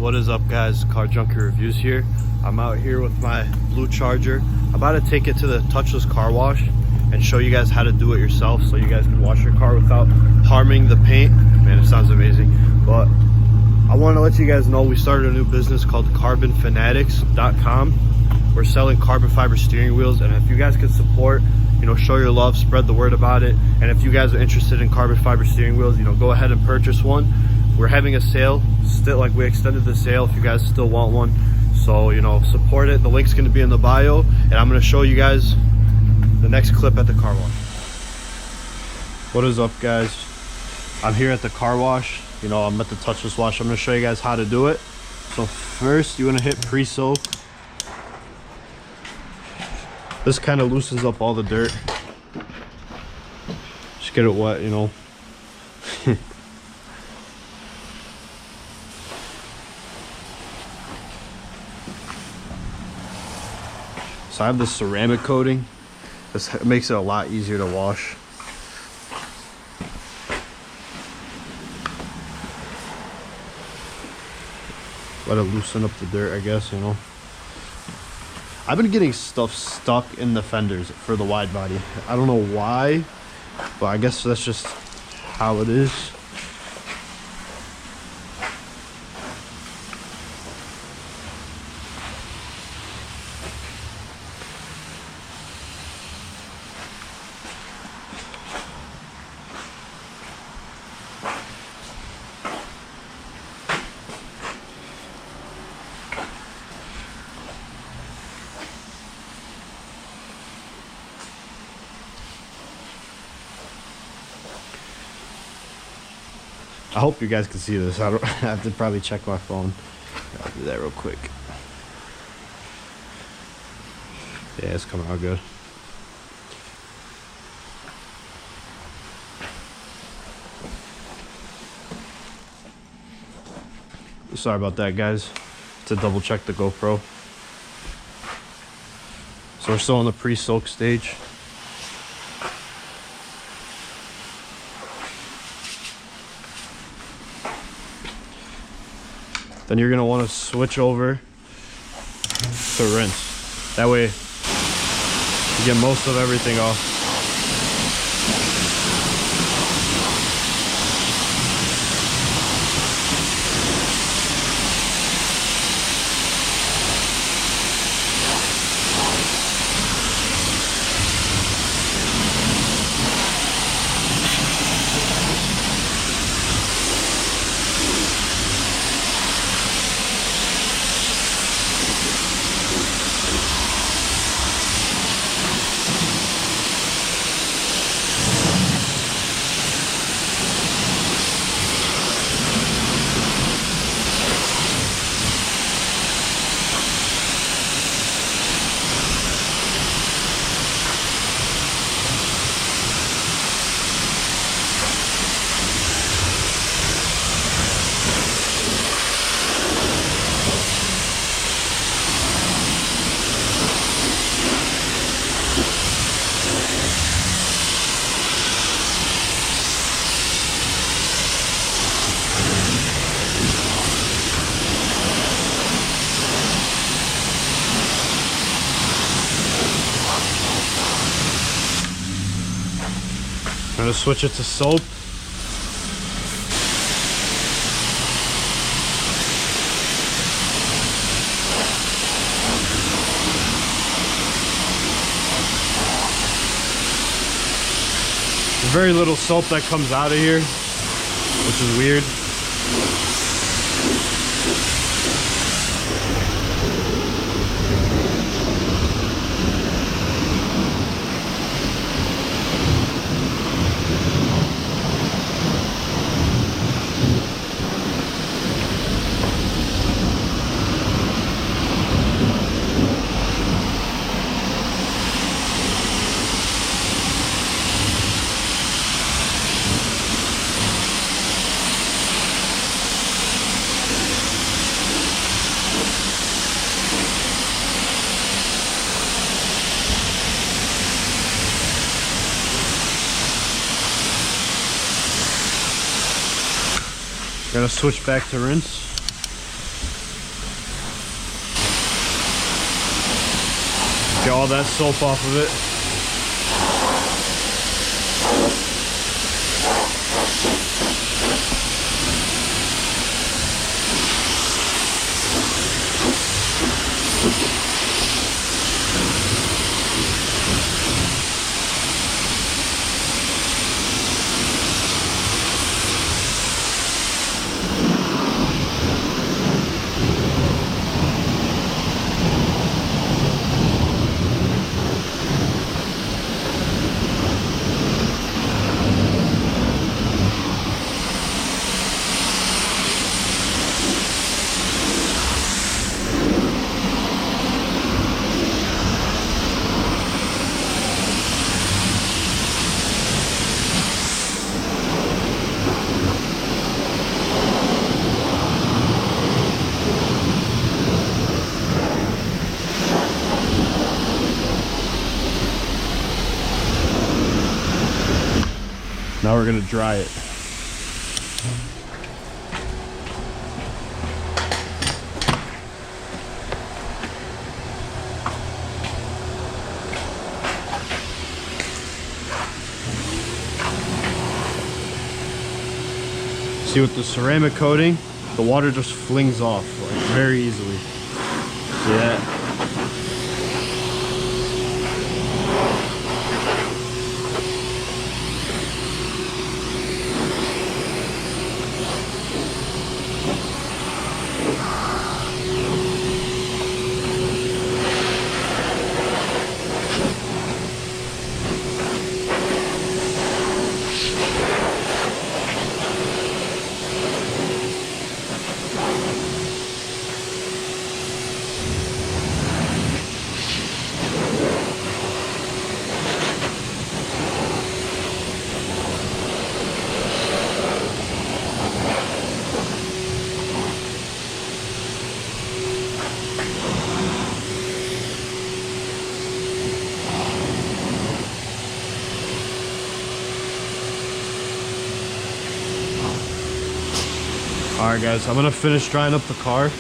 What is up, guys? Car Junkie Reviews here. I'm out here with my blue Charger. I'm about to take it to the Touchless car wash and show you guys how to do it yourself so you guys can wash your car without harming the paint. Man, it sounds amazing. But I want to let you guys know we started a new business called carbonfanatics.com. We're selling carbon fiber steering wheels, and if you guys can support, show your love, spread the word about it. And if you guys are interested in carbon fiber steering wheels, go ahead and purchase one. We're having a sale still, we extended the sale if you guys still want one. So, support it. The link's going to be in the bio, and I'm going to show you guys the next clip at the car wash. What is up, guys? I'm here at the car wash. I'm at the Touchless wash. I'm going to show you guys how to do it. So first, you want to hit pre-soak. This kind of loosens up all the dirt. Just get it wet, So I have this ceramic coating. This makes it a lot easier to wash. Let it loosen up the dirt, I guess, I've been getting stuff stuck in the fenders for the wide body. I don't know why, but I guess that's just how it is. I hope you guys can see this. I have to probably check my phone. I'll do that real quick. Yeah, it's coming out good. Sorry about that, guys. To double check the GoPro. So we're still in the pre-soak stage. Then you're going to want to switch over to rinse. That way you get most of everything off. I'm going to switch it to soap. There's very little soap that comes out of here, which is weird. Gonna switch back to rinse. Get all that soap off of it. Now we're gonna dry it. See, with the ceramic coating, the water just flings off like very easily. See that? Alright guys, I'm gonna finish drying up the car, and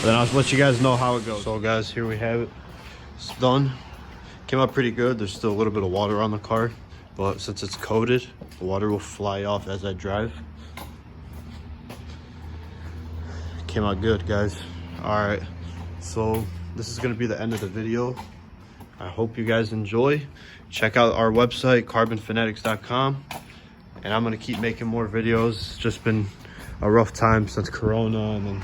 then I'll let you guys know how it goes. So guys, here we have it. It's done. Came out pretty good. There's still a little bit of water on the car, but since it's coated, the water will fly off as I drive. Came out good, guys. Alright, so this is gonna be the end of the video. I hope you guys enjoy. Check out our website, carbonfanatics.com, and I'm gonna keep making more videos. It's just been a rough time since Corona and then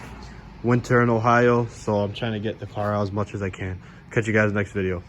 winter in Ohio, so I'm trying to get the car out as much as I can. Catch you guys next video.